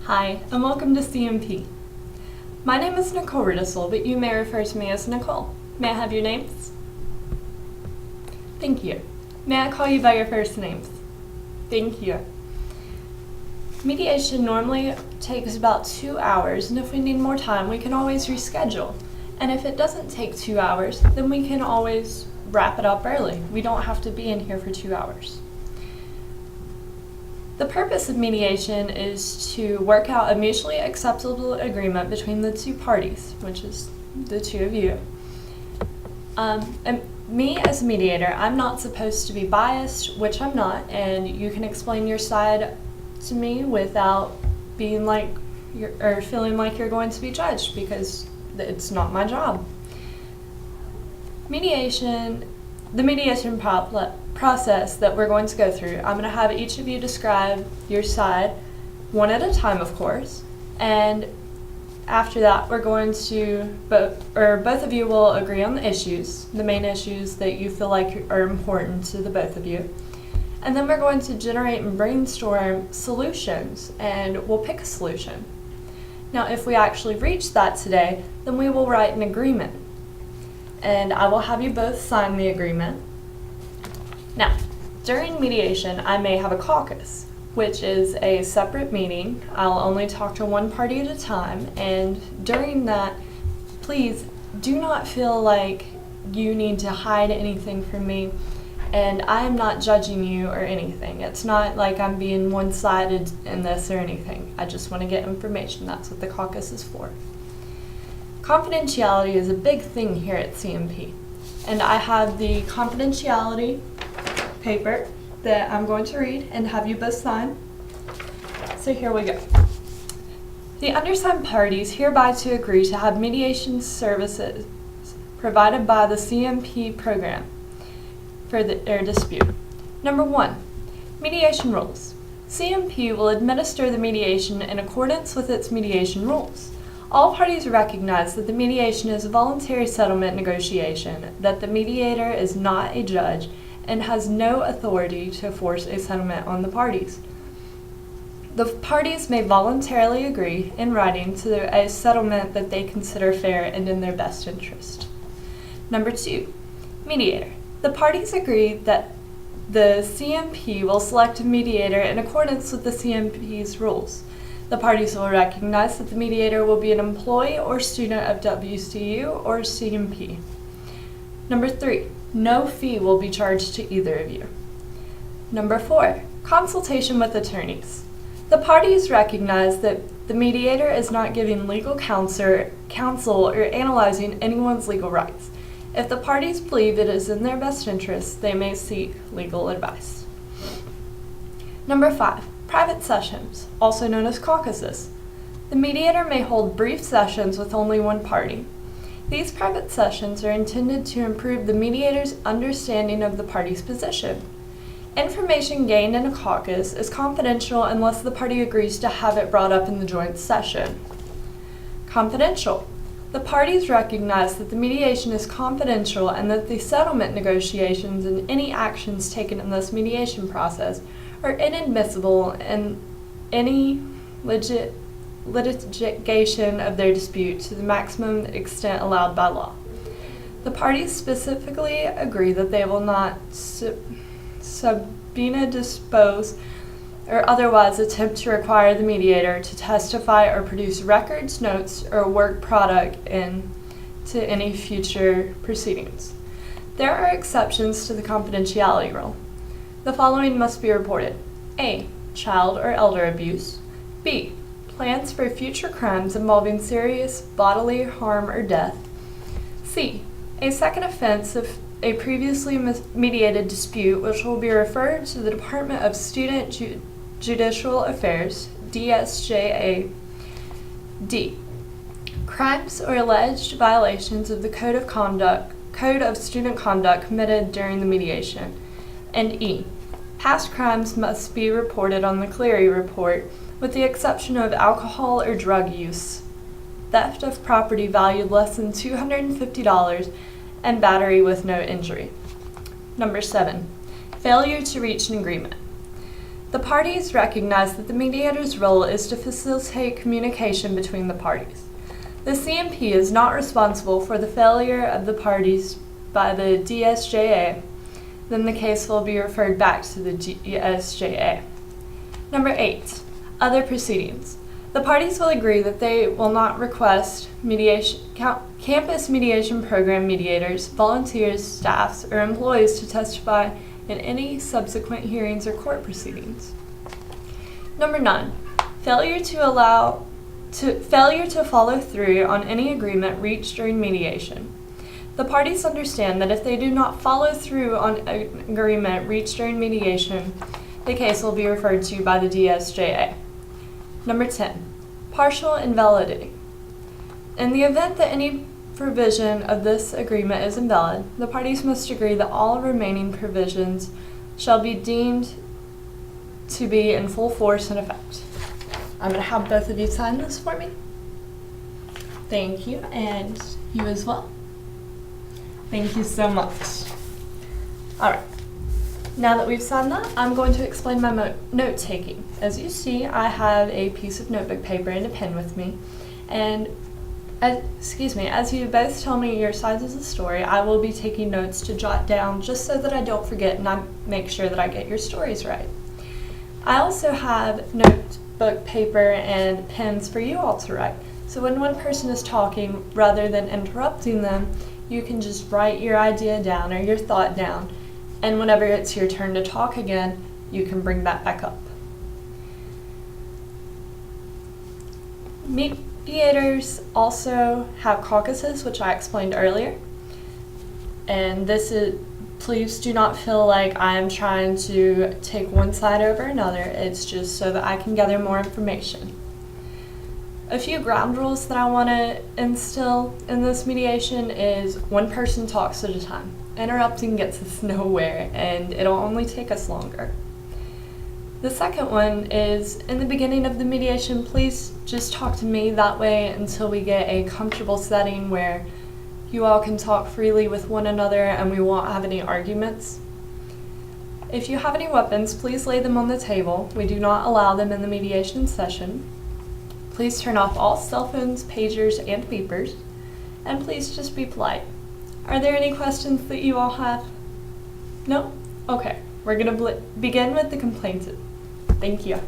Hi, and welcome to CMP. My name is Nicole, but you may refer to me as Nicole. May I have your names? Thank you. May I call you by your first names? Thank you. Mediation normally takes about 2 hours, and if we need more time, we can always reschedule. And if it doesn't take 2 hours, then we can always wrap it up early. We don't have to be in here for 2 hours. The purpose of mediation is to work out a mutually acceptable agreement between the two parties, which is the two of you. And me as a mediator, I'm not supposed to be biased, which I'm not, and you can explain your side to me without being like or feeling like you're going to be judged, because it's not my job. The mediation process that we're going to go through, I'm going to have each of you describe your side, one at a time, of course, and after that we're going to, both of you will agree on the issues, the main issues that you feel like are important to the both of you, and then we're going to generate and brainstorm solutions, and we'll pick a solution. Now, if we actually reach that today, then we will write an agreement, and I will have you both sign the agreement. Now, during mediation, I may have a caucus, which is a separate meeting. I'll only talk to one party at a time, and during that, please do not feel like you need to hide anything from me, and I am not judging you or anything. It's not like I'm being one-sided in this or anything. I just want to get information. That's what the caucus is for. Confidentiality is a big thing here at CMP, and I have the confidentiality paper that I'm going to read and have you both sign. So here we go. The undersigned parties hereby to agree to have mediation services provided by the CMP program for their dispute. Number 1, mediation rules. CMP will administer the mediation in accordance with its mediation rules. All parties recognize that the mediation is a voluntary settlement negotiation, that the mediator is not a judge, and has no authority to force a settlement on the parties. The parties may voluntarily agree in writing to a settlement that they consider fair and in their best interest. Number 2, mediator. The parties agree that the CMP will select a mediator in accordance with the CMP's rules. The parties will recognize that the mediator will be an employee or student of WCU or CMP. Number 3, no fee will be charged to either of you. Number 4, consultation with attorneys. The parties recognize that the mediator is not giving legal counsel or analyzing anyone's legal rights. If the parties believe it is in their best interest, they may seek legal advice. Number 5, private sessions, also known as caucuses. The mediator may hold brief sessions with only one party. These private sessions are intended to improve the mediator's understanding of the party's position. Information gained in a caucus is confidential unless the party agrees to have it brought up in the joint session. Confidential. The parties recognize that the mediation is confidential and that the settlement negotiations and any actions taken in this mediation process are inadmissible in any litigation of their dispute to the maximum extent allowed by law. The parties specifically agree that they will not subpoena, dispose, or otherwise attempt to require the mediator to testify or produce records, notes, or work product to any future proceedings. There are exceptions to the confidentiality rule. The following must be reported: A, child or elder abuse; B, plans for future crimes involving serious bodily harm or death; C, a second offense of a previously mediated dispute which will be referred to the Department of Student Judicial Affairs, DSJA; D, crimes or alleged violations of the Code of Student Conduct committed during the mediation; and E, past crimes must be reported on the Cleary report with the exception of alcohol or drug use, theft of property valued less than $250, and battery with no injury. Number 7, failure to reach an agreement. The parties recognize that the mediator's role is to facilitate communication between the parties. The CMP is not responsible for the failure of the parties by the DSJA, then the case will be referred back to the DSJA. Number 8, other proceedings. The parties will agree that they will not request campus mediation program mediators, volunteers, staffs, or employees to testify in any subsequent hearings or court proceedings. Number 9, failure to follow through on any agreement reached during mediation. The parties understand that if they do not follow through on an agreement reached during mediation, the case will be referred to by the DSJA. Number 10, partial invalidity. In the event that any provision of this agreement is invalid, the parties must agree that all remaining provisions shall be deemed to be in full force and effect. I'm going to have both of you sign this for me. Thank you, and you as well. Thank you so much. All right. Now that we've signed that, I'm going to explain my note-taking. As you see, I have a piece of notebook paper and a pen with me. And, as you both tell me your sides of the story, I will be taking notes to jot down just so that I don't forget and I make sure that I get your stories right. I also have notebook paper and pens for you all to write. So when one person is talking, rather than interrupting them, you can just write your idea down or your thought down. And whenever it's your turn to talk again, you can bring that back up. Mediators also have caucuses, which I explained earlier. And please do not feel like I am trying to take one side over another. It's just so that I can gather more information. A few ground rules that I want to instill in this mediation is one person talks at a time. Interrupting gets us nowhere, and it'll only take us longer. The second one is, in the beginning of the mediation, please just talk to me that way until we get a comfortable setting where you all can talk freely with one another and we won't have any arguments. If you have any weapons, please lay them on the table. We do not allow them in the mediation session. Please turn off all cell phones, pagers, and beepers, and please just be polite. Are there any questions that you all have? No? Okay, we're going to begin with the complainant. Thank you.